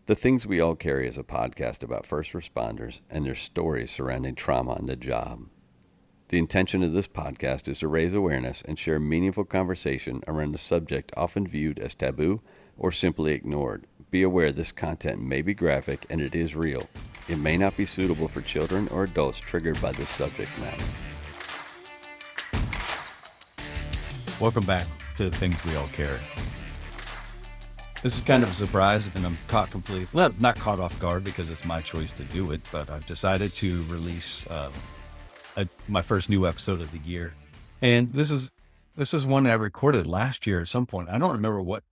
The Things We All Carry is a podcast about first responders and their stories surrounding trauma on the job. The intention of this podcast is to raise awareness and share meaningful conversation around a subject often viewed as taboo or simply ignored. Be aware this content may be graphic and it is real. It may not be suitable for children or adults triggered by this subject matter. Welcome back to The Things We All Carry. This is kind of a surprise, and I'm not caught off guard because it's my choice to do it, but I've decided to release my first new episode of the year. And this is one I recorded last year at some point. I don't remember what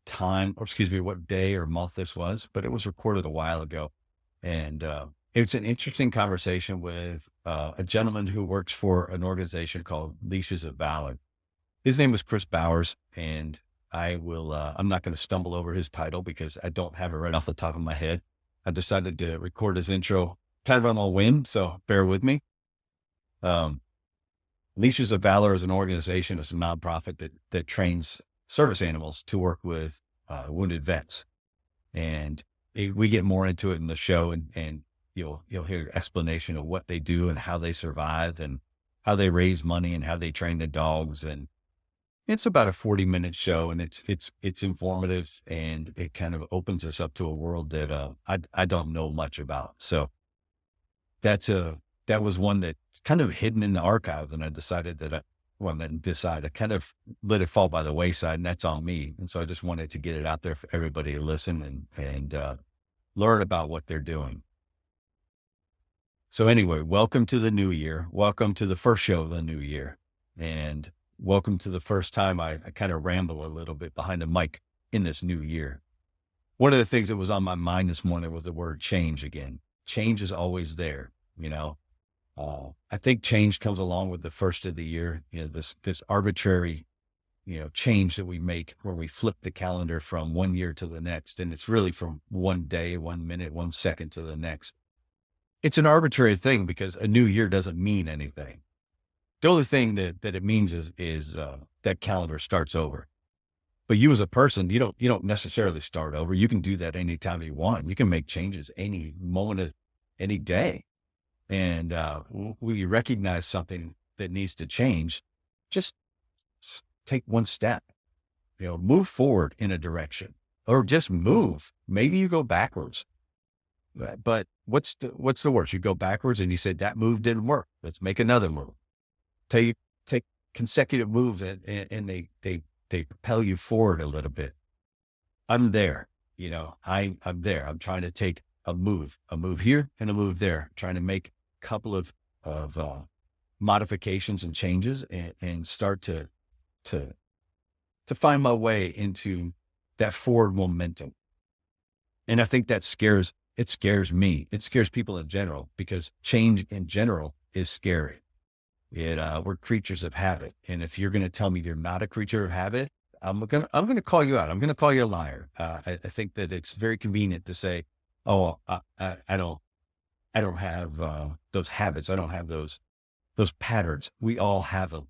day or month this was, but it was recorded a while ago. And it's an interesting conversation with a gentleman who works for an organization called Leashes of Valor. His name is Chris Bowers, and I'm not going to stumble over his title because I don't have it right off the top of my head. I decided to record his intro kind of on a whim, so bear with me. Leashes of Valor is an organization, it's a nonprofit that trains service animals to work with wounded vets. And we get more into it in the show, and you'll hear explanation of what they do and how they survive and how they raise money and how they train the dogs. And it's about a 40-minute show, and it's informative, and it kind of opens us up to a world that I don't know much about. So that was one that's kind of hidden in the archive, and I decided I kind of let it fall by the wayside, and that's on me. And so I just wanted to get it out there for everybody to listen and learn about what they're doing. So anyway, welcome to the new year. Welcome to the first show of the new year. And welcome to the first time I kind of ramble a little bit behind the mic in this new year. One of the things that was on my mind this morning was the word change again. Change is always there, I think change comes along with the first of the year, this arbitrary, change that we make where we flip the calendar from one year to the next. And it's really from one day, 1 minute, 1 second to the next. It's an arbitrary thing because a new year doesn't mean anything. The only thing that it means is that calendar starts over. But you as a person, you don't necessarily start over. You can do that anytime you want. You can make changes any moment of any day. And we recognize something that needs to change, just take one step, move forward in a direction, or just move. Maybe you go backwards, but what's the worst? You go backwards and you said that move didn't work. Let's make another move. Take consecutive moves and they propel you forward a little bit. I'm there, I'm there. I'm trying to take a move here and a move there, trying to make a couple of modifications and changes and start to find my way into that forward momentum. And I think it scares me. It scares people in general because change in general is scary. We're creatures of habit. And if you're going to tell me you're not a creature of habit, I'm going to call you out. I'm going to call you a liar. I think that it's very convenient to say, oh, I don't have those habits. I don't have those patterns. We all have them.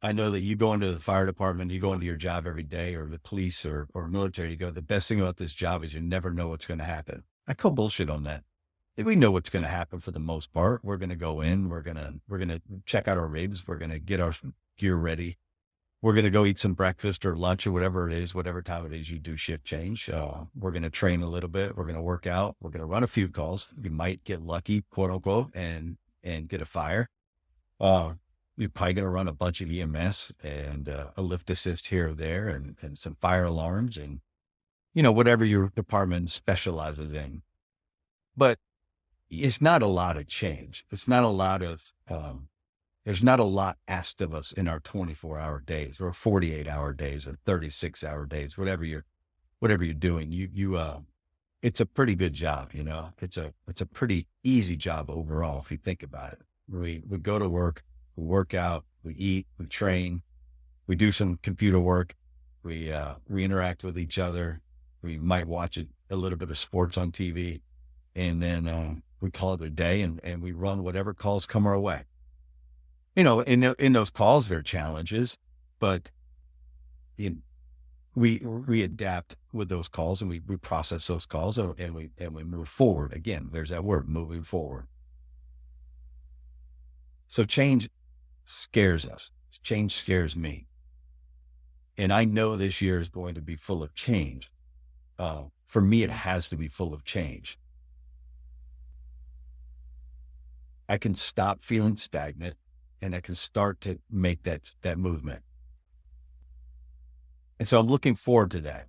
I know that you go into the fire department, you go into your job every day, or the police or military, you go, the best thing about this job is you never know what's going to happen. I call bullshit on that. We know what's going to happen for the most part. We're going to go in, we're going to check out our ribs. We're going to get our gear ready. We're going to go eat some breakfast or lunch or whatever it is, whatever time it is you do shift change. We're going to train a little bit. We're going to work out. We're going to run a few calls. You might get lucky, quote unquote, and get a fire. You're probably going to run a bunch of EMS and a lift assist here or there and some fire alarms and, whatever your department specializes in. But it's not a lot of change. It's not a lot of, there's not a lot asked of us in our 24-hour days or 48-hour days or 36-hour days, whatever you're doing. It's a pretty good job. It's a pretty easy job overall. If you think about it, we go to work, we work out, we eat, we train, we do some computer work, we interact with each other. We might watch a little bit of sports on TV, and then, we call it a day and we run whatever calls come our way. In those calls, there are challenges, but we adapt with those calls, and we process those calls, and we move forward. Again, there's that word, moving forward. So change scares us. Change scares me. And I know this year is going to be full of change. For me, it has to be full of change. I can stop feeling stagnant, and I can start to make that movement. And so I'm looking forward to that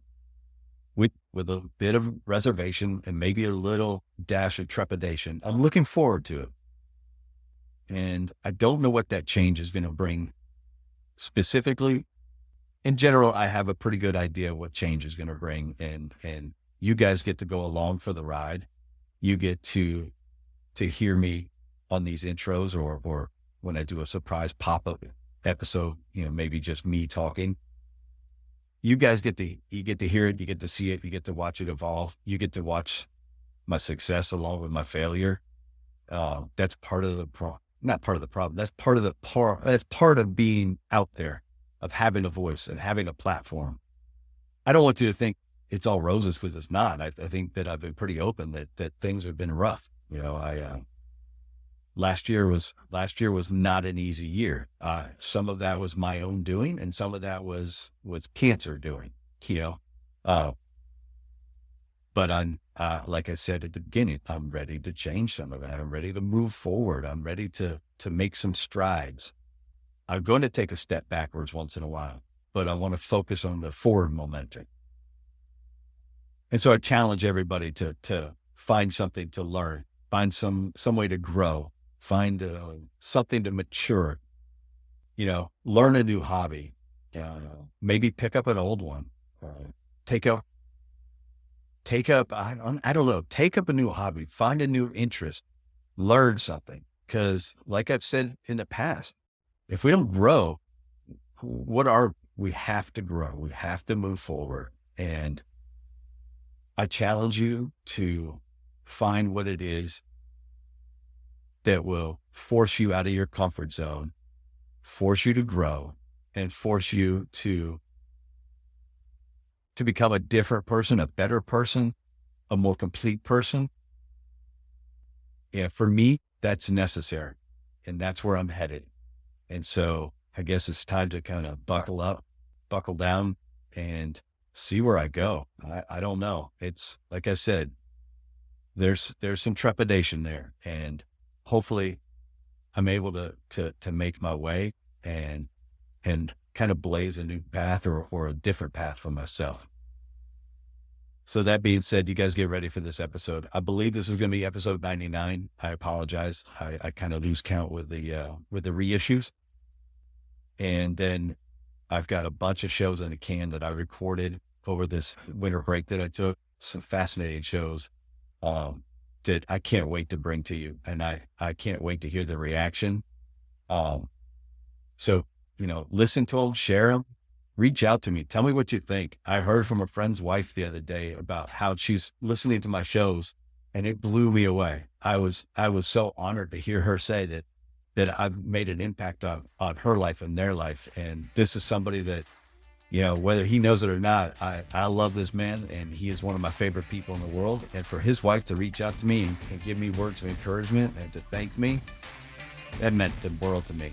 with a bit of reservation and maybe a little dash of trepidation. I'm looking forward to it. And I don't know what that change is going to bring specifically. In general, I have a pretty good idea what change is going to bring. And you guys get to go along for the ride. You get to hear me on these intros, or when I do a surprise pop-up episode, maybe just me talking. You guys get to hear it. You get to see it. You get to watch it evolve. You get to watch my success along with my failure. That's part of the problem. Not part of the problem. That's part of being out there, of having a voice and having a platform. I don't want you to think it's all roses, because it's not. I think that I've been pretty open that things have been rough. Last year was not an easy year. Some of that was my own doing, and some of that was cancer doing, but I'm, like I said at the beginning, I'm ready to change some of that. I'm ready to move forward. I'm ready to make some strides. I'm going to take a step backwards once in a while, but I want to focus on the forward momentum. And so I challenge everybody to find something to learn, find some way to grow, find something to mature, learn a new hobby, maybe pick up an old one, take up, I don't know, take up a new hobby, find a new interest, learn something. Because like I've said in the past, if we don't grow, we have to grow. We have to move forward. And I challenge you to find what it is that will force you out of your comfort zone, force you to grow, and force you to become a different person, a better person, a more complete person. Yeah, for me, that's necessary. And that's where I'm headed. And so I guess it's time to kind of buckle up, buckle down, and see where I go. I don't know. It's like I said, there's some trepidation there, and hopefully I'm able to make my way and kind of blaze a new path or a different path for myself. So that being said, you guys get ready for this episode. I believe this is going to be episode 99. I apologize. I kind of lose count with the reissues. And then I've got a bunch of shows in the can that I recorded over this winter break that I took. Some fascinating shows that I can't wait to bring to you. And I can't wait to hear the reaction. So, listen to them, share them, reach out to me. Tell me what you think. I heard from a friend's wife the other day about how she's listening to my shows, and it blew me away. I was so honored to hear her say that I've made an impact on her life and their life. And this is somebody that, whether he knows it or not, I love this man, and he is one of my favorite people in the world. And for his wife to reach out to me and give me words of encouragement and to thank me, that meant the world to me.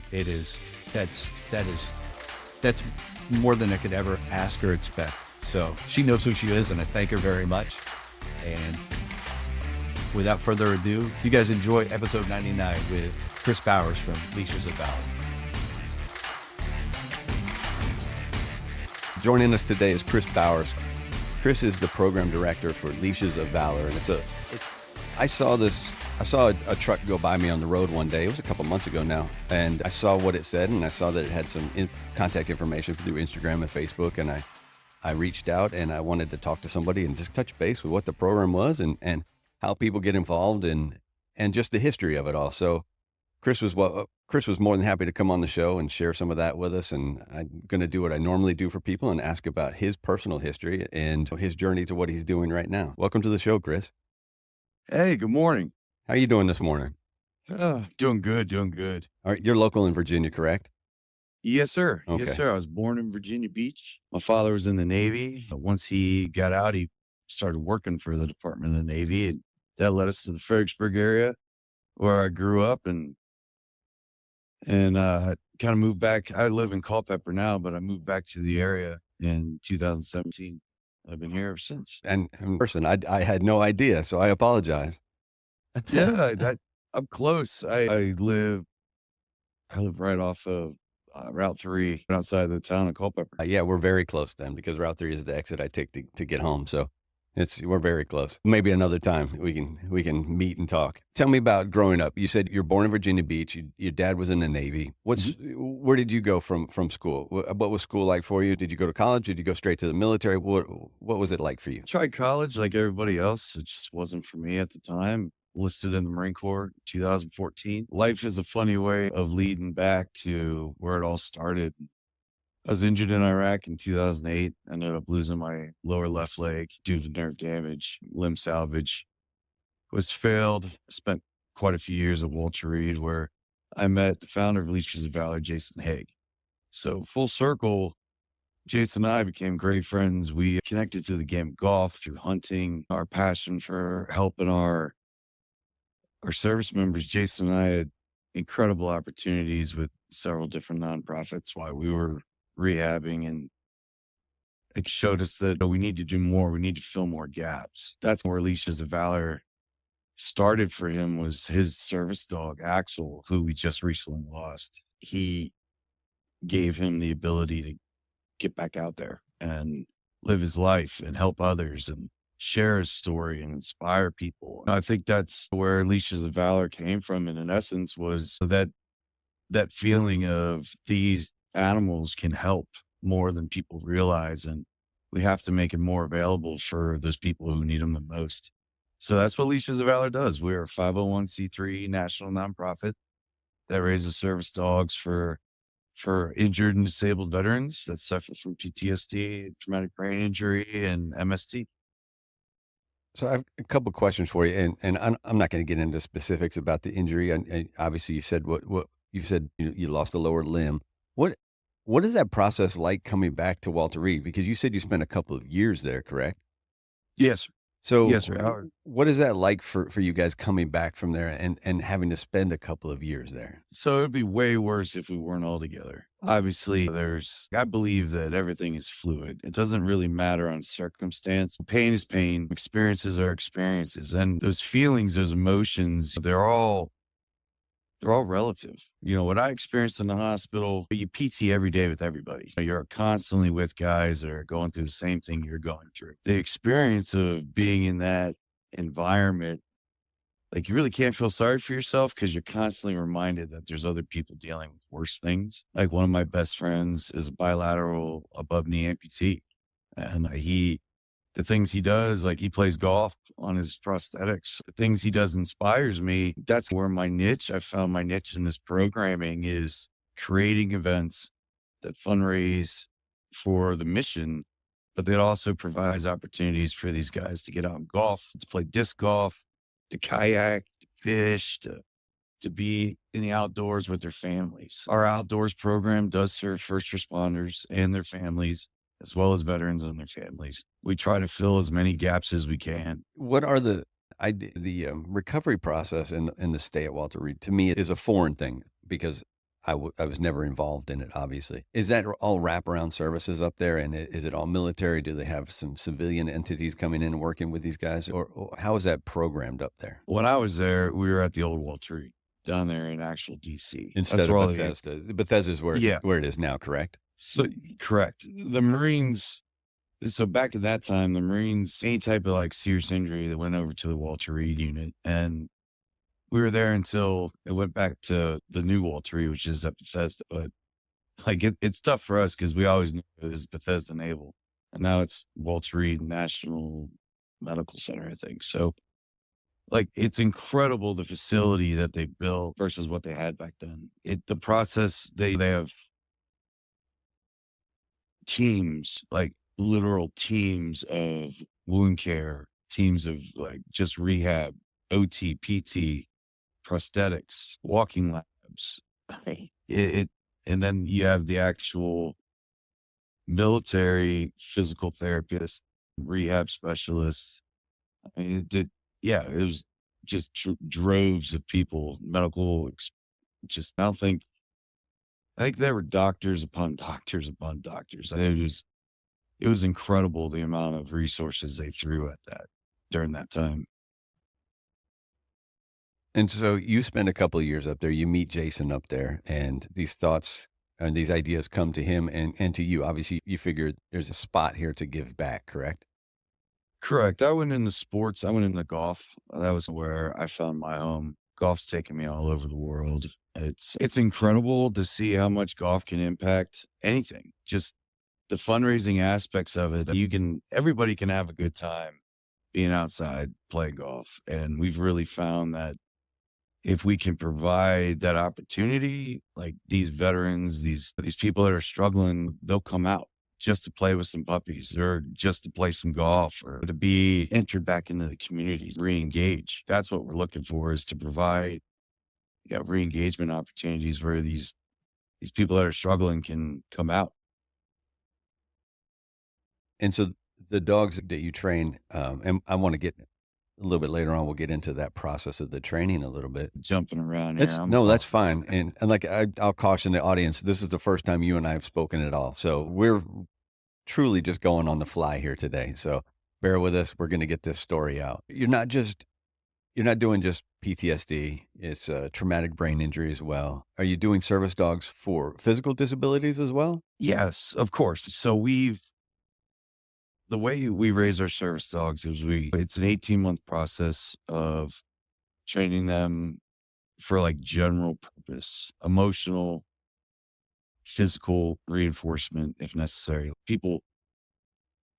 That's more than I could ever ask or expect. So she knows who she is, and I thank her very much. And without further ado, you guys enjoy episode 99 with Chris Bowers from Leashes of Valor. Joining us today is Chris Bowers. Chris is the program director for Leashes of Valor, and I saw a truck go by me on the road one day. It was a couple months ago now, and I saw what it said, and I saw that it had some contact information through Instagram and Facebook, and I reached out, and I wanted to talk to somebody and just touch base with what the program was and how people get involved and just the history of it all. So Chris was more than happy to come on the show and share some of that with us, and I'm going to do what I normally do for people and ask about his personal history and his journey to what he's doing right now. Welcome to the show, Chris. Hey, good morning. How are you doing this morning? Doing good. All right, you're local in Virginia, correct? Yes, sir. Yes, Okay. sir. I was born in Virginia Beach. My father was in the Navy. Once he got out, he started working for the Department of the Navy, and that led us to the Fredericksburg area where I grew up and kind of moved back. I live in Culpeper now, but I moved back to the area in 2017. I've been here ever since. And in person, I had no idea, so I apologize. Yeah, I'm close. I live right off of Route 3 outside the town of Culpeper. Yeah, we're very close then because Route 3 is the exit I take to get home. So we're very close. Maybe another time we can meet and talk. Tell me about growing up. You said you're born in Virginia Beach. Your dad was in the Navy. Where did you go from school? What was school like for you? Did you go to college? Did you go straight to the military? What was it like for you? Tried college like everybody else. It just wasn't for me at the time. Listed in the Marine Corps 2014. Life is a funny way of leading back to where it all started. I was injured in Iraq in 2008. Ended up losing my lower left leg due to nerve damage, limb salvage. Was failed. Spent quite a few years at Walter Reed where I met the founder of Leashes of Valor, Jason Haig. So full circle, Jason and I became great friends. We connected to the game of golf through hunting, our passion for helping our service members. Jason and I had incredible opportunities with several different nonprofits while we were rehabbing, and it showed us that we need to do more. We need to fill more gaps. That's where Leashes of Valor started for him, was his service dog, Axel, who we just recently lost. He gave him the ability to get back out there and live his life and help others and share his story and inspire people. And I think that's where Leashes of Valor came from. And in essence was that feeling of these animals can help more than people realize. And we have to make it more available for those people who need them the most. So that's what Leashes of Valor does. We're a 501c3 national nonprofit that raises service dogs for injured and disabled veterans that suffer from PTSD, traumatic brain injury, and MST. So I have a couple questions for you, and I'm not going to get into specifics about the injury. And obviously, you said what you said. You lost a lower limb. What what is that process like coming back to Walter Reed? Because you said you spent a couple of years there, correct? Yes, So yes, sir. Howard. what is that like for you guys coming back from there and having to spend a couple of years there? So it'd be way worse if we weren't all together. Obviously, I believe that everything is fluid. It doesn't really matter on circumstance. Pain is pain. Experiences are experiences. And those feelings, those emotions, they're all relative. What I experienced in the hospital, you PT every day with everybody. You're constantly with guys that are going through the same thing you're going through. The experience of being in that environment, like, you really can't feel sorry for yourself because you're constantly reminded that there's other people dealing with worse things. Like, one of my best friends is a bilateral above knee amputee. And the things he does, like, he plays golf on his prosthetics. The things he does inspires me. That's where I found my niche in this programming, is creating events that fundraise for the mission, but that also provides opportunities for these guys to get out and golf, to play disc golf, to kayak, to fish, to be in the outdoors with their families. Our outdoors program does serve first responders and their families, as well as veterans and their families. We try to fill as many gaps as we can. What are the recovery process in the stay at Walter Reed to me is a foreign thing because I was never involved in it. Obviously, is that all wraparound services up there, and is it all military? Do they have some civilian entities coming in and working with these guys, or how is that programmed up there When I was there, we were at the old Walter Reed down there in actual DC. instead That's of where all Bethesda? Bethesda's yeah. where it is now, correct? So correct. The Marines. So back at that time, the Marines, any type of like serious injury, that went over to the Walter Reed unit, and we were there until it went back to the new Walter Reed, which is at Bethesda. But like, it's tough for us because we always knew it was Bethesda Naval, and now it's Walter Reed National Medical Center, I think. So, like, it's incredible the facility that they built versus what they had back then. The process, they have teams, like literal teams of wound care, teams of like just rehab, OT, PT, prosthetics, walking labs. It And then you have the actual military physical therapists, rehab specialists. I mean, it was just droves of people, just, I think there were doctors upon doctors upon doctors. It was incredible the amount of resources they threw at that during that time. And so you spend a couple of years up there, you meet Jason up there, and these thoughts and these ideas come to him and to you. Obviously, you figured there's a spot here to give back, correct? Correct. I went into sports. I went into golf. That was where I found my home. Golf's taken me all over the world. It's incredible to see how much golf can impact anything. Just the fundraising aspects of it. Everybody can have a good time being outside playing golf. And we've really found that if we can provide that opportunity, like these veterans, these people that are struggling, they'll come out just to play with some puppies or just to play some golf or to be entered back into the community, re-engage. That's what we're looking for, is to provide re-engagement opportunities where these people that are struggling can come out. And so the dogs that you train, and I want to get a little bit later on, we'll get into that process of the training a little bit. Jumping around here. No, that's fine. And like I'll caution the audience, this is the first time you and I have spoken at all. So we're truly just going on the fly here today. So bear with us. We're going to get this story out. You're not doing just PTSD. It's traumatic brain injury as well. Are you doing service dogs for physical disabilities as well? Yes, of course. So the way we raise our service dogs is it's an 18-month process of training them for like general purpose, emotional, physical reinforcement if necessary. People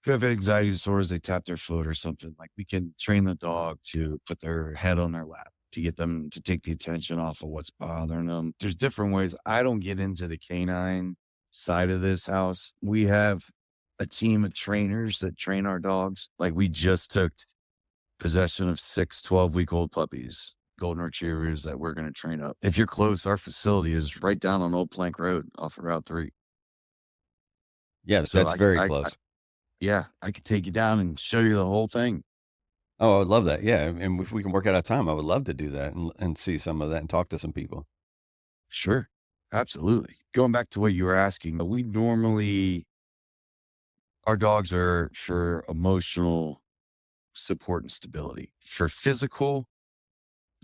who have anxiety disorders, they tap their foot or something, like we can train the dog to put their head on their lap to get them to take the attention off of what's bothering them. There's different ways. I don't get into the canine side of this house. We have a team of trainers that train our dogs. Like we just took possession of 6 12-week-old puppies, golden retrievers that we're going to train up. If you're close, our facility is right down on Old Plank Road off of Route 3. Yeah, So that's very close. I could take you down and show you the whole thing. Oh, I would love that. Yeah. And if we can work out a time, I would love to do that and see some of that and talk to some people. Sure. Absolutely. Going back to what you were asking, our dogs are for emotional support and stability. For physical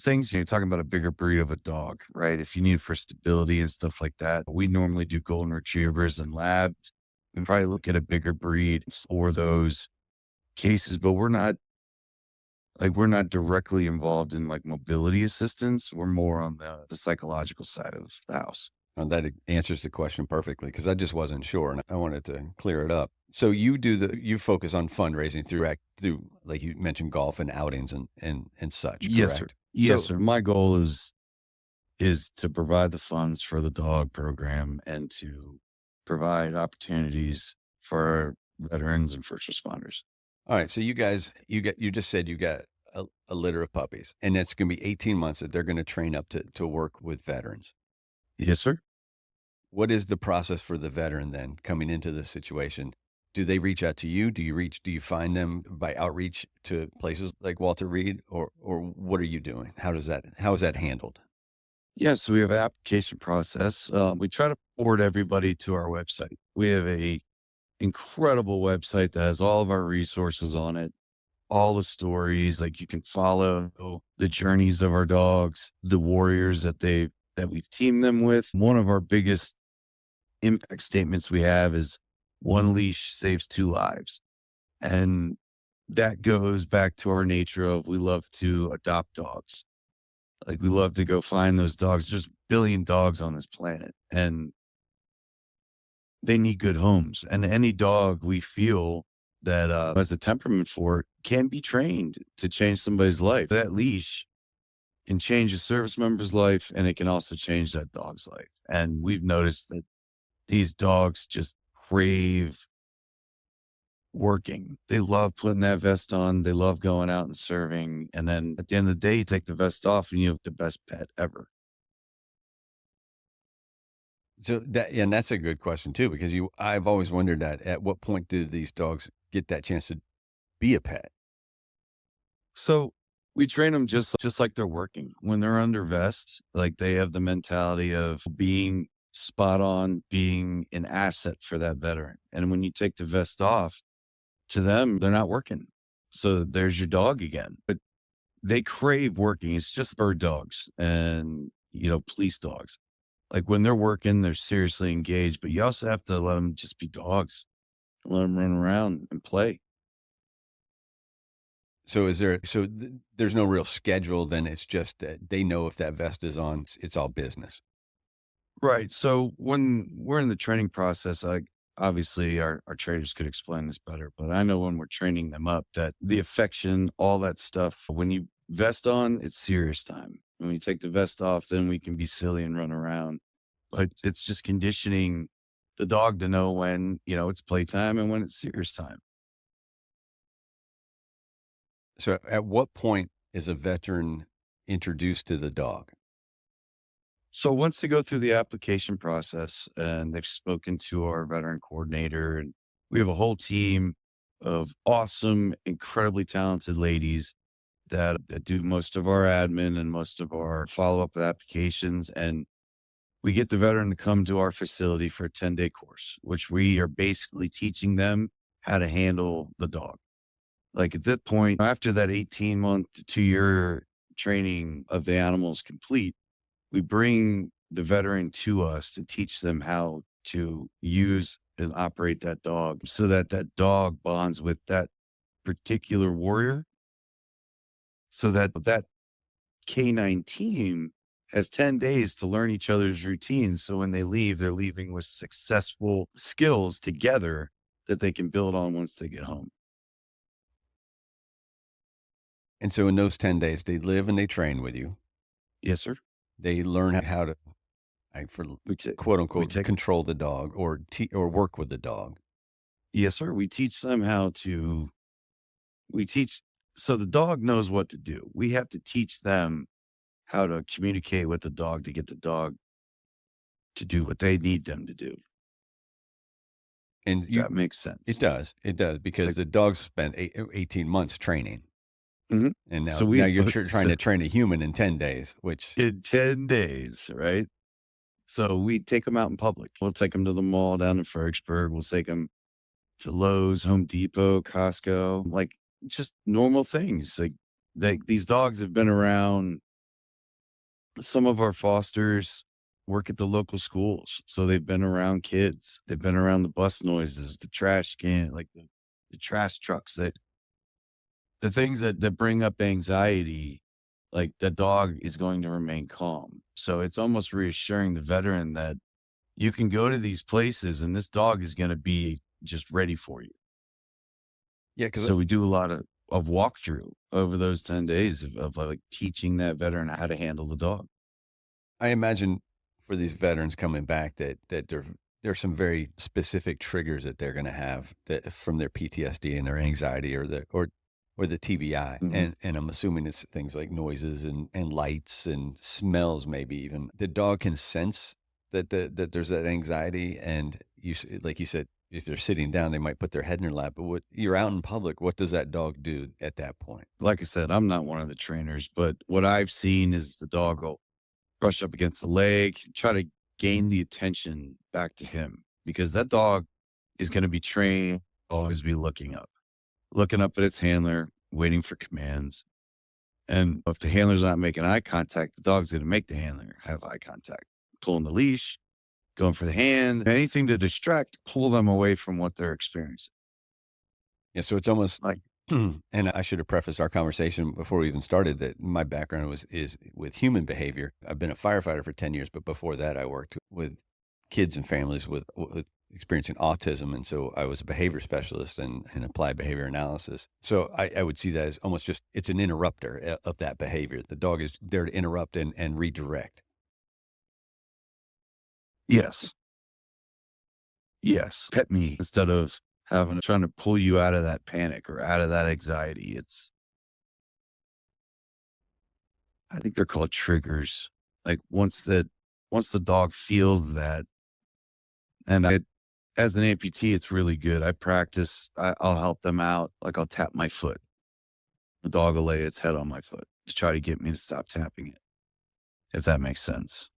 things, you're talking about a bigger breed of a dog, right? If you need for stability and stuff like that, we normally do golden retrievers and labs. We probably look at a bigger breed for those cases, but we're not directly involved in like mobility assistance. We're more on the psychological side of the house. That answers the question perfectly, because I just wasn't sure and I wanted to clear it up. So you focus on fundraising through like you mentioned, golf and outings and such. Yes, correct? sir. Yes, sir. My goal is to provide the funds for the dog program and to provide opportunities for veterans and first responders. All right. So you just said you got a litter of puppies, and it's going to be 18 months that they're going to train up to work with veterans. Yes, sir. What is the process for the veteran then coming into this situation? Do they reach out to you? Do you find them by outreach to places like Walter Reed, or what are you doing? How is that handled? Yeah, so we have an application process. We try to forward everybody to our website. We have a incredible website that has all of our resources on it, all the stories. Like you can follow the journeys of our dogs, the warriors that we've teamed them with. One of our biggest impact statements we have is one leash saves 2 lives. And that goes back to our nature of, we love to adopt dogs. Like we love to go find those dogs. There's a billion dogs on this planet and they need good homes. And any dog we feel that has the temperament for it can be trained to change somebody's life. That leash can change a service member's life, and it can also change that dog's life. And we've noticed that these dogs just crave working. They love putting that vest on. They love going out and serving. And then at the end of the day, you take the vest off and you have the best pet ever. So and that's a good question too, because I've always wondered that at what point do these dogs get that chance to be a pet? So we train them just like they're working. When they're under vest, like they have the mentality of being spot on, being an asset for that veteran. And when you take the vest off, to them, they're not working. So there's your dog again. But they crave working. It's just bird dogs and, police dogs. Like when they're working, they're seriously engaged, but you also have to let them just be dogs, let them run around and play. So there's no real schedule, then it's just that they know if that vest is on, it's all business. Right. So when we're in the training process, obviously our traders could explain this better, but I know when we're training them up that the affection, all that stuff, when you vest on, it's serious time. When you take the vest off, then we can be silly and run around. But it's just conditioning the dog to know when, it's playtime and when it's serious time. So at what point is a veteran introduced to the dog? So once they go through the application process and they've spoken to our veteran coordinator, and we have a whole team of awesome, incredibly talented ladies that do most of our admin and most of our follow-up with applications. And we get the veteran to come to our facility for a 10-day course, which we are basically teaching them how to handle the dog. Like at that point, after that 18-month to 2-year training of the animals complete, we bring the veteran to us to teach them how to use and operate that dog so that that dog bonds with that particular warrior, so that that canine team has 10 days to learn each other's routines. So when they leave, they're leaving with successful skills together that they can build on once they get home. And so in those 10 days, they live and they train with you. Yes, sir. They learn how to, like, for We take, quote we unquote, take, control the dog or work with the dog. yes, sir. We teach them we teach, so the dog knows what to do. We have to teach them how to communicate with the dog to get the dog to do what they need them to do. And If that makes it sense. does, because Like, the dogs spent 18 months training. mhm. And So now we, you're trying so to train a human in 10 days, which, in 10 days, right? So we take them out in public. We'll take them to the mall down in Fredericksburg. We'll take them to Lowe's, Home Depot, Costco, like just normal things. Like these dogs have been around. Some of our fosters work at the local schools. So they've been around kids. They've been around the bus noises, the trash can, like the trash trucks, that the things that bring up anxiety, like the dog is going to remain calm. So it's almost reassuring the veteran that you can go to these places and this dog is going to be just ready for you. yeah, because So we do a lot of walkthrough over those 10 days of like teaching that veteran how to handle the dog. I imagine for these veterans coming back that there's some very specific triggers that they're going to have that from their PTSD and their anxiety or the TBI. Mhm. And I'm assuming it's things like noises and lights and smells, maybe even. The dog can sense that there's that anxiety, and like you said, if they're sitting down, they might put their head in their lap. But you're out in public, what does that dog do at that point? Like I said, I'm not one of the trainers, but what I've seen is the dog will brush up against the leg, try to gain the attention back to him, because that dog is going to be trained to always be looking up at its handler, waiting for commands. And if the handler's not making eye contact, the dog's going to make the handler have eye contact, pulling the leash, going for the hand, anything to distract, pull them away from what they're experiencing. Yeah, so it's almost Like, and I should have prefaced our conversation before we even started that my background is with human behavior. I've been a firefighter for 10 years, but before that I worked with kids and families with experiencing autism. And so I was a behavior specialist and applied behavior analysis. So I would see that as almost just, it's an interrupter of that behavior. The dog is there to interrupt and redirect. yes, yes, pet me instead of trying to pull you out of that panic or out of that anxiety. I think they're called triggers. Like once the dog feels that, And as an amputee, it's really good. I practice. I'll help them out. Like I'll tap my foot. The dog will lay its head on my foot to try to get me to stop tapping it, if that makes sense.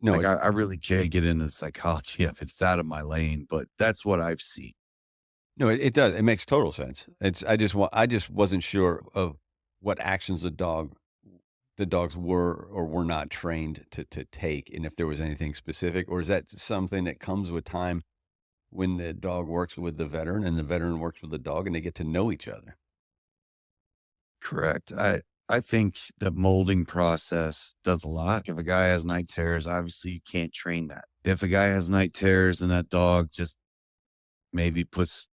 No, Like I really can't get into the psychology if it's out of my lane, but that's what I've seen. no, it does. It makes total sense. I just wasn't sure of what actions the dogs were or were not trained to take, and if there was anything specific, or is that something that comes with time when the dog works with the veteran and the veteran works with the dog and they get to know each other? Correct. I think the molding process does a lot. If a guy has night terrors, obviously you can't train that. If a guy has night terrors and that dog just maybe puts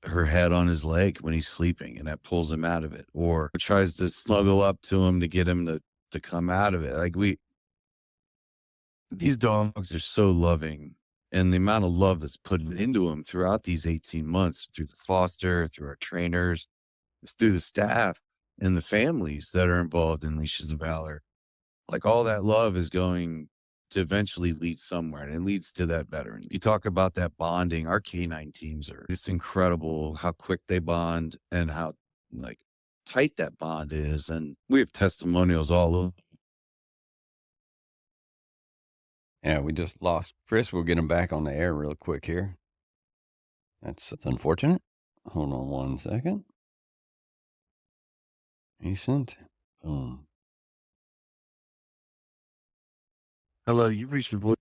her head on his leg when he's sleeping and that pulls him out of it, or tries to snuggle up to him to get him to come out of it. Like these dogs are so loving, and the amount of love that's put into them throughout these 18 months through the foster, through our trainers, it's through the staff and the families that are involved in Leashes of Valor. Like all that love is going to eventually lead somewhere, and it leads to that veteran. You talk about that bonding. Our canine teams it's incredible how quick they bond and how like tight that bond is. And we have testimonials all over. Yeah, we just lost Chris. We'll get him back on the air real quick here. That's unfortunate. Hold on one second. Recent. Boom. Hello, you've reached your voice.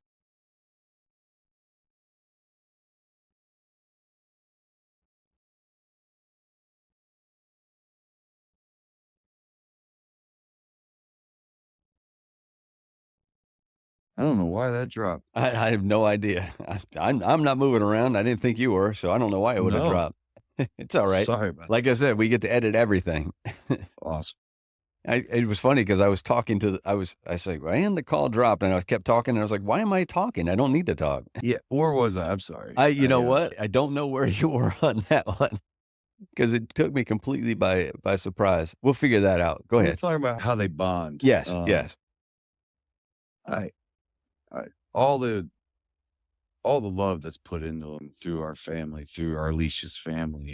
I don't know why that dropped. I have no idea. I'm not moving around. I didn't think you were, so I don't know why it would have No, dropped. It's all right. sorry about Like I said, we get to edit everything. that. Awesome. It was funny because I was talking to I said, and the call dropped, and I kept talking, and I was like, why am I talking? I don't need to talk. Yeah, or was I? I'm sorry. You know what? I don't know where you were on that one because it took me completely by surprise. We'll figure that out. Go We're ahead. talking about how they bond. Yes, yes. I, I, all the all the love that's put into them through our family, through our Leashes family.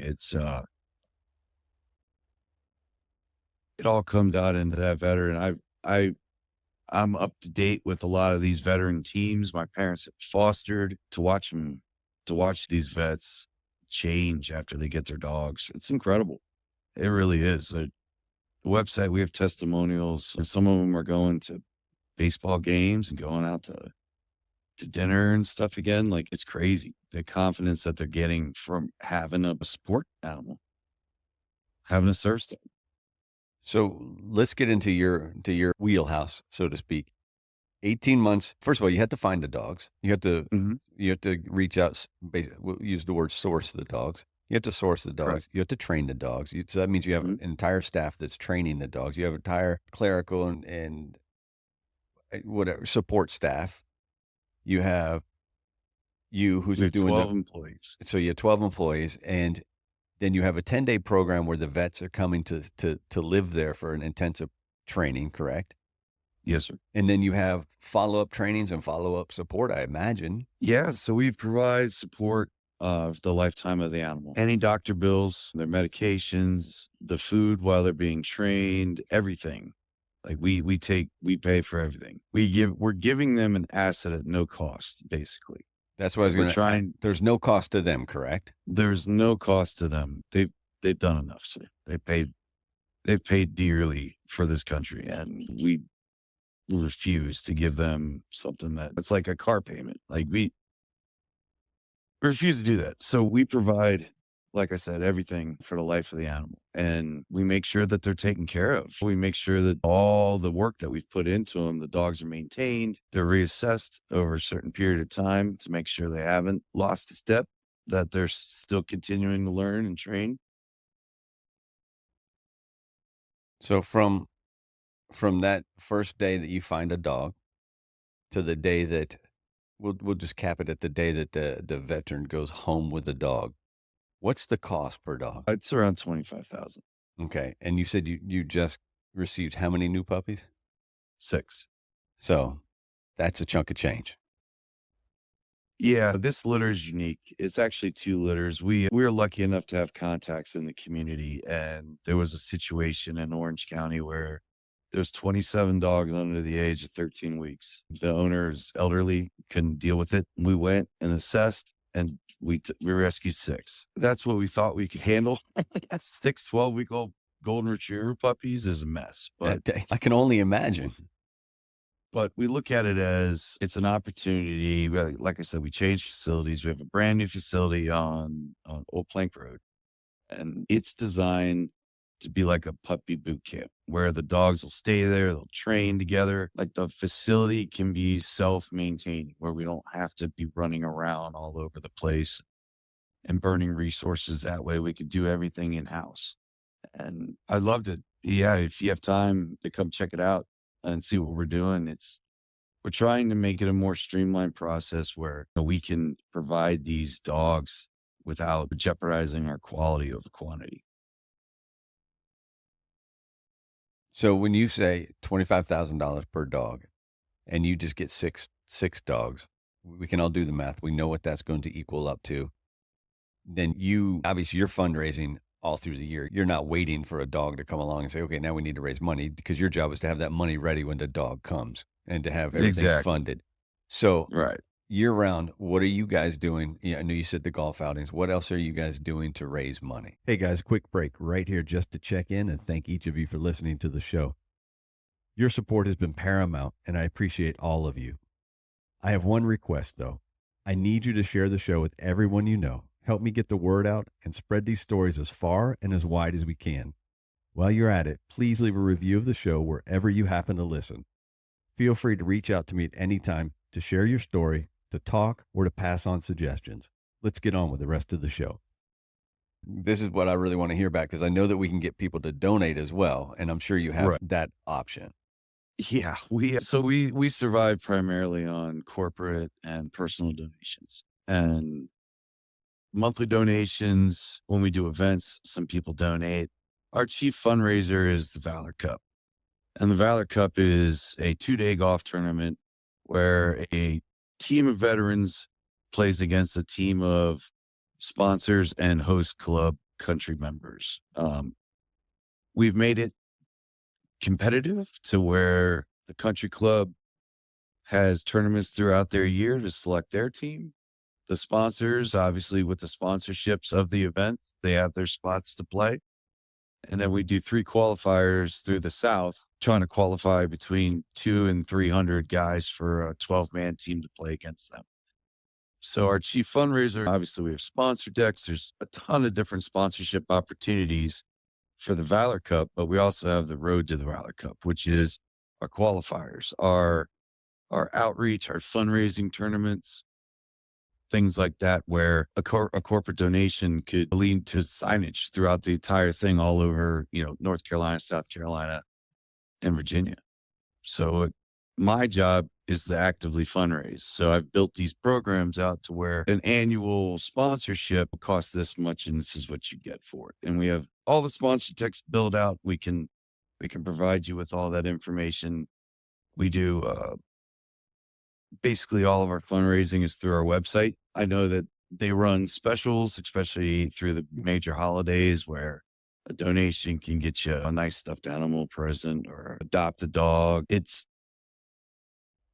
It all comes out into that veteran. I'm up to date with a lot of these veteran teams. My parents have fostered to watch these vets change after they get their dogs. It's incredible. It really is. The website, we have testimonials, and some of them are going to baseball games and going out to dinner and stuff again. Like it's crazy. The confidence that they're getting from having a sport animal, having a service dog. So let's get into your wheelhouse, so to speak. 18 months. First of all, you had to find the dogs. Mhm. You have to reach out. We'll use the word source the dogs. You have to source the dogs. Correct. You have to train the dogs. So that means you have Mhm. an entire staff that's training the dogs. You have entire clerical and whatever support staff. You have you We who's have doing 12 employees. so you have 12 employees, and then you have a 10-day program where the vets are coming to live there for an intensive training, correct? Yes, sir. And then you have follow-up trainings and follow-up support, I imagine. Yeah. So we provide support of the lifetime of the animal. Any doctor bills, their medications, the food while they're being trained, everything. Like we pay for everything. We're giving them an asset at no cost, basically. That's what I was We're gonna trying, there's no cost to them, correct? there's no cost to them. They've done enough. So they've paid dearly for this country, and we refuse to give them something that it's like a car payment. Like we refuse to do that. So we provide, like I said, everything for the life of the animal. And we make sure that they're taken care of. We make sure that all the work that we've put into them, the dogs are maintained, they're reassessed over a certain period of time to make sure they haven't lost a step, that they're still continuing to learn and train. So from that first day that you find a dog to the day that we'll just cap it at the day that the veteran goes home with the dog. What's the cost per dog? It's around 25,000. Okay. And you said you just received how many new puppies? 6. So that's a chunk of change. Yeah, this litter is unique. It's actually 2 litters. We were lucky enough to have contacts in the community, and there was a situation in Orange County where there's 27 dogs under the age of 13 weeks. The owner's elderly, couldn't deal with it. We went and assessed, and we rescued 6. That's what we thought we could handle. 6 12-week-old golden retriever puppies is a mess, I can only imagine. but we look at it as it's an opportunity. Like I said, we changed facilities. We have a brand new facility on Old Plank Road, and it's designed to be like a puppy boot camp where the dogs will stay there. They'll train together. Like the facility can be self-maintained where we don't have to be running around all over the place and burning resources that way. We could do everything in-house. And I loved it. Yeah, if you have time to come check it out and see what we're doing, we're trying to make it a more streamlined process where we can provide these dogs without jeopardizing our quality over quantity. So when you say $25,000 per dog and you just get six dogs, we can all do the math. We know what that's going to equal up to. Then obviously you're fundraising all through the year. You're not waiting for a dog to come along and say, okay, now we need to raise money, because your job is to have that money ready when the dog comes and to have everything Exactly. funded. So Right. year round, what are you guys doing? Yeah, I know you said the golf outings. What else are you guys doing to raise money? Hey guys, quick break right here just to check in and thank each of you for listening to the show. Your support has been paramount, and I appreciate all of you. I have one request, though. I need you to share the show with everyone you know. Help me get the word out and spread these stories as far and as wide as we can. While you're at it, please leave a review of the show wherever you happen to listen. Feel free to reach out to me at any time to share your story, to talk, or to pass on suggestions. Let's get on with the rest of the show. This is what I really want to hear about, because I know that we can get people to donate as well, and I'm sure you have that option. Yeah, we survive primarily on corporate and personal donations. And monthly donations, when we do events, some people donate. Our chief fundraiser is the Valor Cup. And the Valor Cup is a 2-day golf tournament where a team of veterans plays against a team of sponsors and host club country members. We've made it competitive to where the country club has tournaments throughout their year to select their team. The sponsors, obviously, with the sponsorships of the event, they have their spots to play. And then we do 3 qualifiers through the South, trying to qualify between 200 and 300 guys for a 12-man team to play against them. So our chief fundraiser, obviously, we have sponsor decks. There's a ton of different sponsorship opportunities for the Valor Cup, but we also have the Road to the Valor Cup, which is our qualifiers, our outreach, our fundraising tournaments, things like that, where a corporate donation could lead to signage throughout the entire thing all over, North Carolina, South Carolina, and Virginia. So my job is to actively fundraise. So I've built these programs out to where an annual sponsorship costs this much, and this is what you get for it. And we have all the sponsor text built out. We can provide you with all that information. We do basically all of our fundraising is through our website. I know that they run specials, especially through the major holidays, where a donation can get you a nice stuffed animal present or adopt a dog.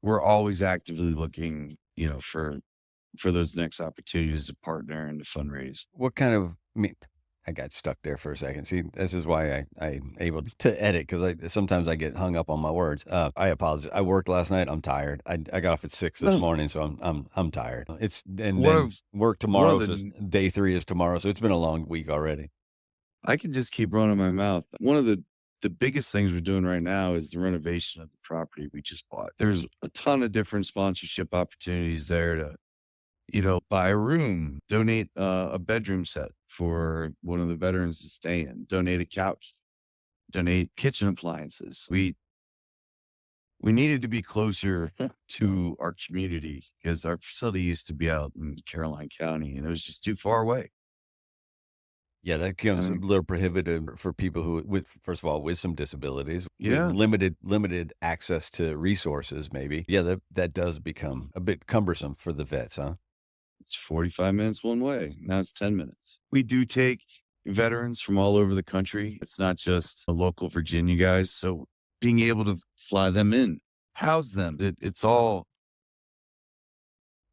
We're always actively looking, for those next opportunities to partner and to fundraise. What kind of, I got stuck there for a second. See, this is why I'm able to edit, because sometimes I get hung up on my words. I apologize. I worked last night. I'm tired. I got off at 6 this morning, so I'm tired. Work tomorrow. So day 3 is tomorrow, so it's been a long week already. I can just keep running my mouth. One of the biggest things we're doing right now is the renovation of the property we just bought. There's a ton of different sponsorship opportunities there to, buy a room, donate a bedroom set for one of the veterans to stay in, donate a couch, donate kitchen appliances. We needed to be closer to our community because our facility used to be out in Caroline County and it was just too far away. Yeah, that becomes a little prohibitive for people who, first of all, with some disabilities, Yeah. with limited access to resources, maybe. Yeah, that does become a bit cumbersome for the vets, huh? It's 45 minutes one way. Now it's 10 minutes. We do take veterans from all over the country. It's not just the local Virginia guys. So being able to fly them in, house them, it's all,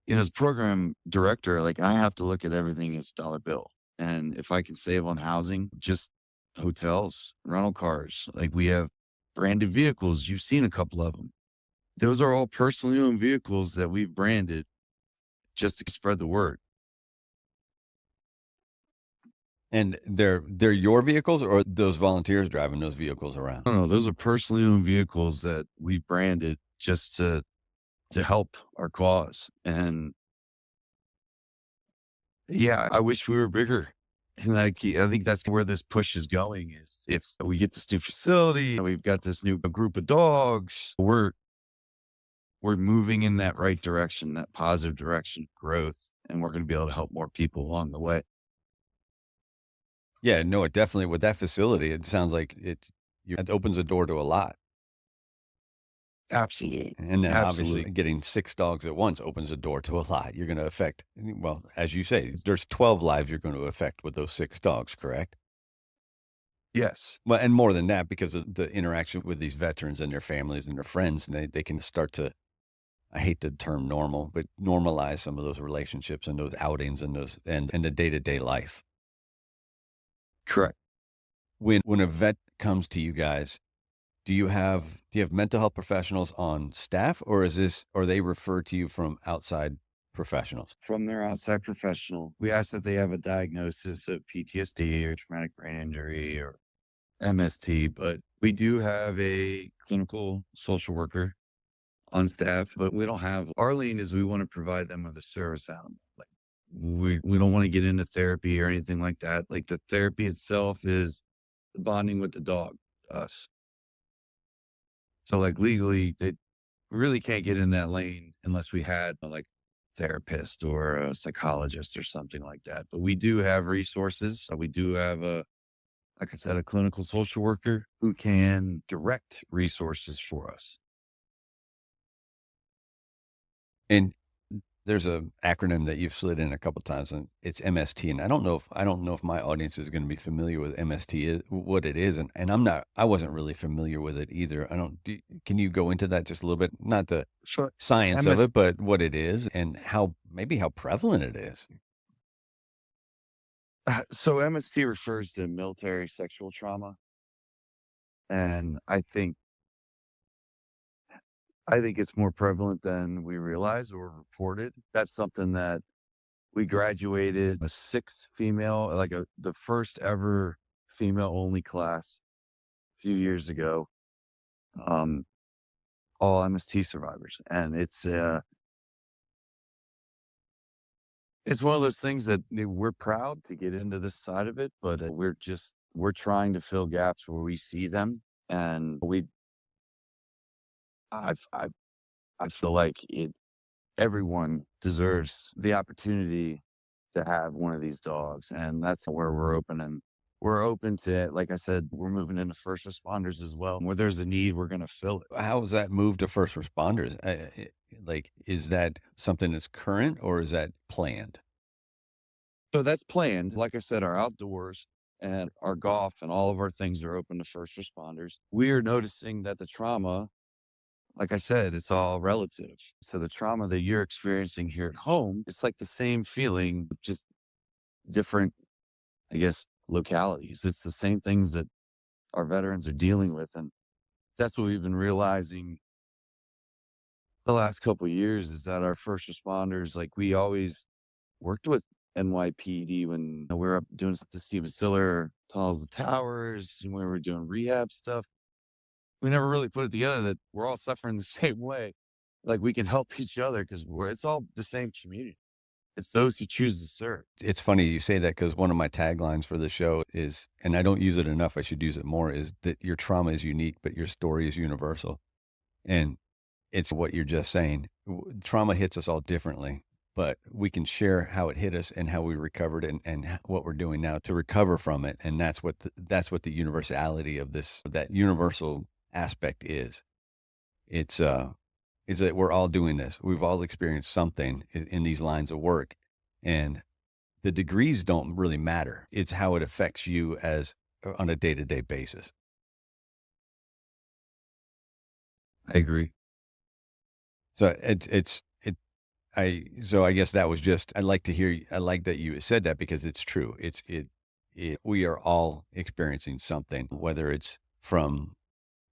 as program director, like I have to look at everything as dollar bill. And if I can save on housing, just hotels, rental cars, like we have branded vehicles. You've seen a couple of them. Those are all personally owned vehicles that we've branded just to spread the word. And they're your vehicles, or those volunteers driving those vehicles around? No, those are personally owned vehicles that we branded just to help our cause. And yeah, I wish we were bigger. And like, I think that's where this push is going is if we get this new facility, we've got this new group of dogs, we're moving in that right direction, that positive direction of growth. And we're going to be able to help more people along the way. Yeah, no, it definitely, with that facility, it sounds like it opens a door to a lot. Absolutely. And then obviously Absolutely. getting 6 dogs at once opens a door to a lot. You're gonna affect, well, as you say, there's 12 lives you're gonna affect with those 6 dogs, correct? Yes. Well, and more than that, because of the interaction with these veterans and their families and their friends, and they can start to, I hate the term normal, but normalize some of those relationships and those outings and those and the day-to-day life. Correct. When a vet comes to you guys, do you have mental health professionals on staff, or are they referred to you from outside professionals? From their outside professional, we ask that they have a diagnosis of PTSD or traumatic brain injury or MST, but we do have a clinical social worker on staff, but we don't have our lean is we want to provide them with a service animal. Like we don't want to get into therapy or anything like that. Like the therapy itself is the bonding with the dog, us. So like legally, we really can't get in that lane unless we had like therapist or a psychologist or something like that. But we do have resources. We do have like I said, a clinical social worker who can direct resources for us. And there's a acronym that you've slid in a couple times, and it's MST. And I don't know if my audience is going to be familiar with MST, what it is, and I wasn't really familiar with it either. Can you go into that just a little bit? Not the Sure. science of MS, it, but what it is and how prevalent it is. so MST refers to military sexual trauma. And I think it's more prevalent than we realize or reported. That's something that we graduated a sixth female, like the first ever female only class a few years ago. Um, all MST survivors, and it's one of those things that we're proud to get into this side of it, but we're trying to fill gaps where we see them, and I I I feel like everyone deserves the opportunity to have one of these dogs. And that's where we're open. And we're open to, like I said, we're moving into first responders as well. Where there's a need, we're going to fill it. How was that move to first responders? Like, is that something that's current, or is that planned? So that's planned. Like I said, our outdoors and our golf and all of our things are open to first responders. We are noticing that the trauma, like I said, it's all relative. So the trauma that you're experiencing here at home, it's like the same feeling, just different, I guess, localities. It's the same things that our veterans are dealing with. And that's what we've been realizing the last couple of years is that our first responders, like we always worked with NYPD when we were up doing the Steven Stiller tunnels, the towers, and when we were doing rehab stuff. We never really put it together that we're all suffering the same way. Like we can help each other because it's all the same community. It's those who choose to serve. It's funny you say that, because one of my taglines for the show is, and I don't use it enough, I should use it more, is that your trauma is unique, but your story is universal. And it's what you're just saying. Trauma hits us all differently, but we can share how it hit us and how we recovered, and what we're doing now to recover from it. And that's what the universality of that universal aspect is. It's that we're all doing this. We've all experienced something in these lines of work. And the degrees don't really matter. It's how it affects you as on a day-to-day basis. I agree. So so I guess that was just, I like that you said that because it's true. We are all experiencing something, whether it's from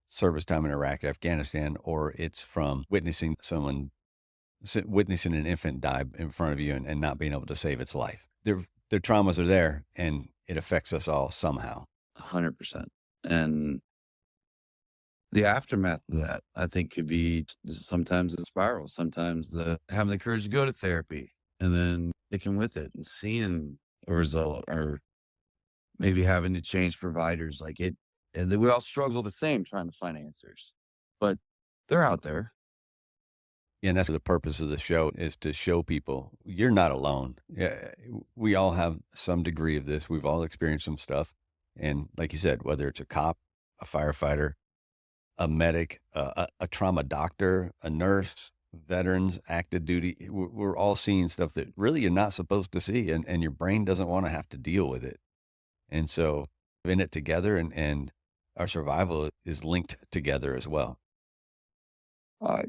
service time in Iraq, Afghanistan, or it's from witnessing an infant die in front of you and not being able to save its life. Their traumas are there, and it affects us all somehow. 100%. And the aftermath of that, I think, could be sometimes the spiral, sometimes having the courage to go to therapy and then sticking with it and seeing a result, or maybe having to change providers. And then we all struggle the same trying to find answers, but they're out there. Yeah, and that's the purpose of the show, is to show people you're not alone. Yeah, we all have some degree of this. We've all experienced some stuff. And like you said, whether it's a cop, a firefighter, a medic, a trauma doctor, a nurse, veterans, active duty, we're all seeing stuff that really you're not supposed to see. And your brain doesn't want to have to deal with it. And so in it together, and our survival is linked together as well. I,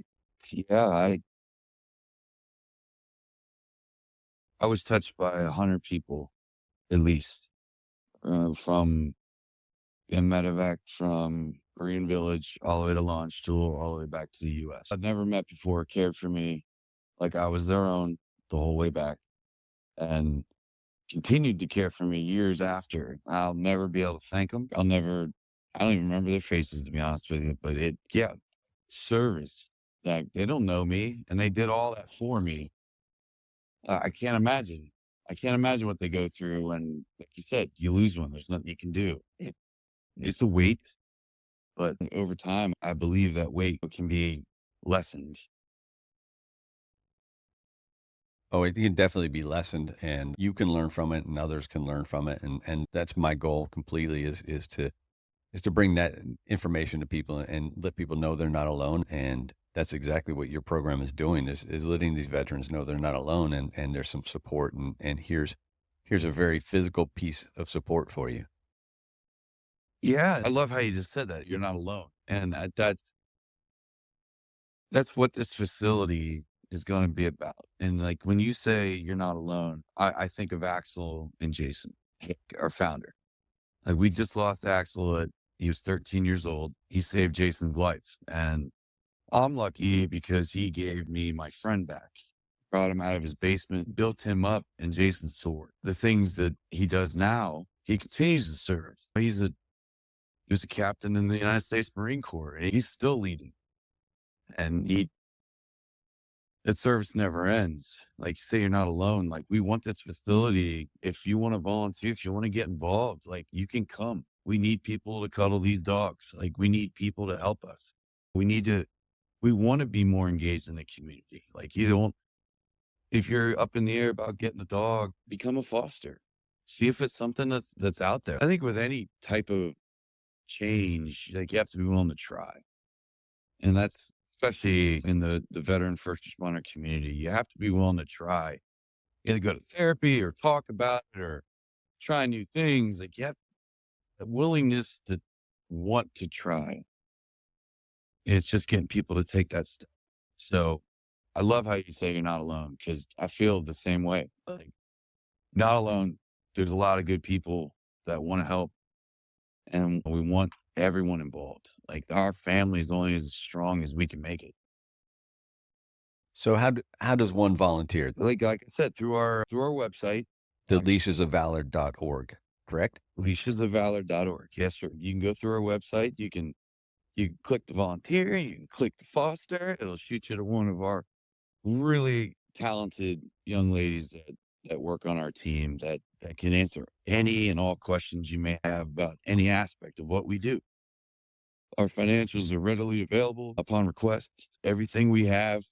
yeah, I was touched by 100 people at least, from in medevac, from Marine Village all the way to launch tool, all the way back to the US. I'd never met before, cared for me like I was their own the whole way back, and continued to care for me years after. I'll never be able to thank them. I don't even remember their faces, to be honest with you, but yeah, service. Like, they don't know me, and they did all that for me. I can't imagine. I can't imagine what they go through when, like you said, you lose one. There's nothing you can do. It's a weight, but over time, I believe that weight can be lessened. Oh, it can definitely be lessened, and you can learn from it, and others can learn from it. And that's my goal completely, is to bring that information to people and let people know they're not alone. And that's exactly what your program is doing, is letting these veterans know they're not alone, and there's some support, and here's a very physical piece of support for you. Yeah, I love how you just said that. You're not alone, and that's what this facility is going to be about. And like when you say you're not alone, I think of Axel and Jason, our founder. Like, we just lost Axel he was 13 years old. He saved Jason's life. And I'm lucky because he gave me my friend back, brought him out of his basement, built him up in Jason's tour. The things that he does now, he continues to serve. He was a captain in the United States Marine Corps, and he's still leading. And that service never ends. Like you say, you're not alone. Like, we want this facility. If you want to volunteer, if you want to get involved, like, you can come. We need people to cuddle these dogs. Like, we need people to help us. We want to be more engaged in the community. Like, if you're up in the air about getting a dog, become a foster. See if it's something that's out there. I think with any type of change, like, you have to be willing to try. And that's especially in the veteran first responder community. You have to be willing to try, either go to therapy or talk about it or try new things. Like, you have the willingness to want to try. It's just getting people to take that step. So I love how you say you're not alone, because I feel the same way. Like, not alone. There's a lot of good people that want to help, and we want everyone involved. Like, our family is only as strong as we can make it. So how does one volunteer? Like I said, through our website, The leashesofvalor.org, correct? leashesofvalor.org. Yes, sir. You can go through our website. You can click the volunteer. You can click the foster. It'll shoot you to one of our really talented young ladies that work on our team, that can answer any and all questions you may have about any aspect of what we do. Our financials are readily available upon request. Everything we have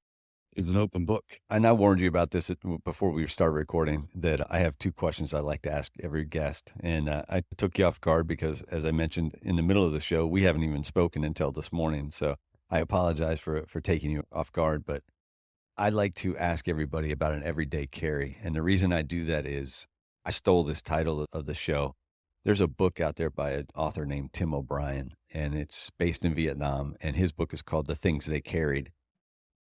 is an open book. I warned you about this before we started recording, that I have two questions I like to ask every guest. And I took you off guard because, as I mentioned in the middle of the show, we haven't even spoken until this morning. So I apologize for taking you off guard. But I like to ask everybody about an everyday carry. And the reason I do that is I stole this title of the show. There's a book out there by an author named Tim O'Brien, and it's based in Vietnam. And his book is called The Things They Carried.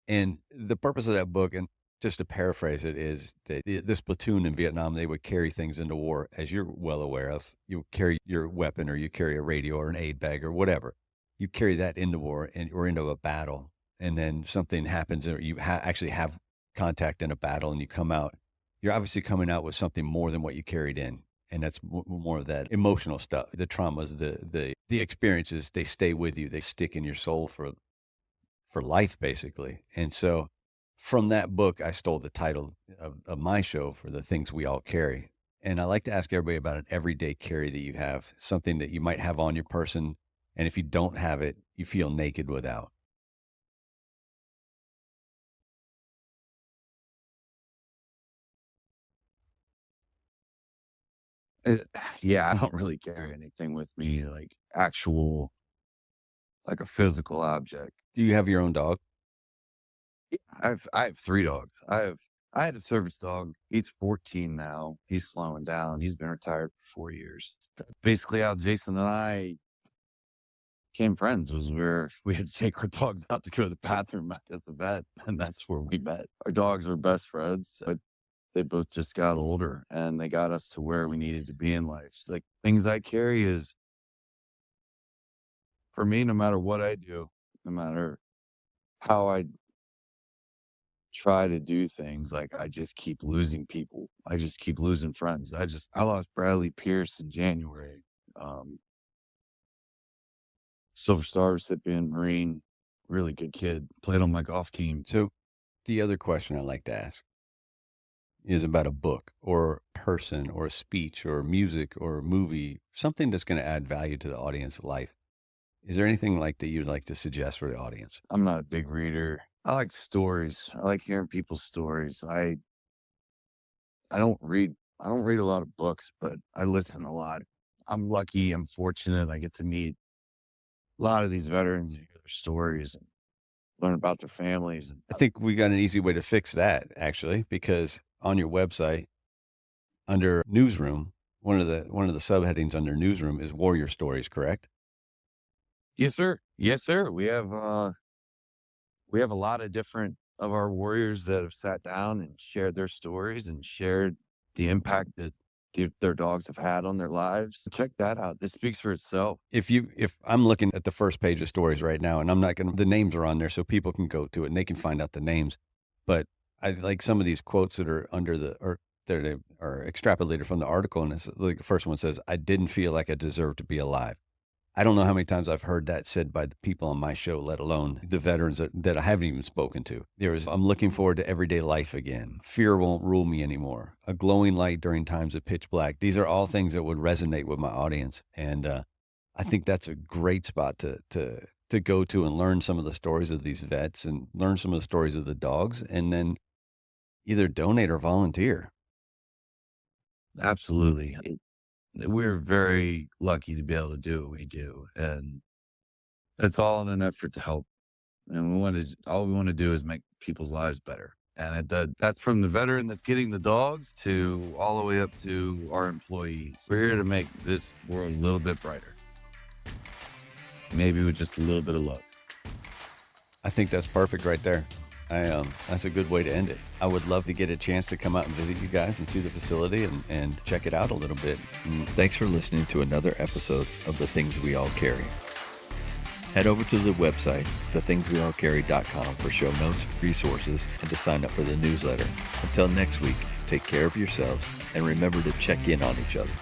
And the purpose of that book, and just to paraphrase it, is that this platoon in Vietnam, they would carry things into war, as you're well aware of. You carry your weapon, or you carry a radio or an aid bag or whatever. You carry that into war or into a battle, and then something happens, or you actually have contact in a battle, and you come out. You're obviously coming out with something more than what you carried in, and that's more of that emotional stuff, the traumas, the experiences. They stay with you. They stick in your soul for life, basically. And so from that book, I stole the title of my show, for The Things We All Carry. And I like to ask everybody about an everyday carry that you have, something that you might have on your person. And if you don't have it, you feel naked without. Yeah, I don't really carry anything with me, like actual, like a physical object. Do you have your own dog? Yeah, I have 3 dogs. I had a service dog. He's 14 now. He's slowing down. He's been retired for 4 years. That's basically how Jason and I became friends, was where we had to take our dogs out to go to the bathroom at this event, and that's where we met. Our dogs were best friends, but they both just got older, and they got us to where we needed to be in life. Like, things I carry is, for me, no matter what I do, no matter how I try to do things, like, I just keep losing people. I just keep losing friends. I lost Bradley Pierce in January. Silver Star recipient, Marine, really good kid, played on my golf team. So the other question I like to ask is about a book or person or a speech or music or a movie, something that's going to add value to the audience's life. Is there anything like that you'd like to suggest for the audience? I'm not a big reader. I like stories. I like hearing people's stories. I don't read a lot of books, but I listen a lot. I'm lucky, I'm fortunate. I get to meet a lot of these veterans and hear their stories and learn about their families. I think we got an easy way to fix that, actually, because on your website, under newsroom, one of the subheadings under newsroom is warrior stories, correct? Yes, sir. Yes, sir. We have a lot of different of our warriors that have sat down and shared their stories and shared the impact that their dogs have had on their lives. Check that out. This speaks for itself. If I'm looking at the first page of stories right now, and I'm not going to, the names are on there so people can go to it and they can find out the names. But I like some of these quotes that are under or that are extrapolated from the article. And it's like the first one says, "I didn't feel like I deserved to be alive." I don't know how many times I've heard that said by the people on my show, let alone the veterans that I haven't even spoken to. I'm looking forward to everyday life again. Fear won't rule me anymore. A glowing light during times of pitch black. These are all things that would resonate with my audience. And I think that's a great spot to go to and learn some of the stories of these vets and learn some of the stories of the dogs, and then either donate or volunteer. Absolutely. We're very lucky to be able to do what we do. And it's all in an effort to help. And all we want to do is make people's lives better. And that's from the veteran that's getting the dogs to all the way up to our employees. We're here to make this world a little bit brighter. Maybe with just a little bit of love. I think that's perfect right there. That's a good way to end it. I would love to get a chance to come out and visit you guys and see the facility and check it out a little bit. Thanks for listening to another episode of The Things We All Carry. Head over to the website, thethingsweallcarry.com, for show notes, resources, and to sign up for the newsletter. Until next week, take care of yourselves and remember to check in on each other.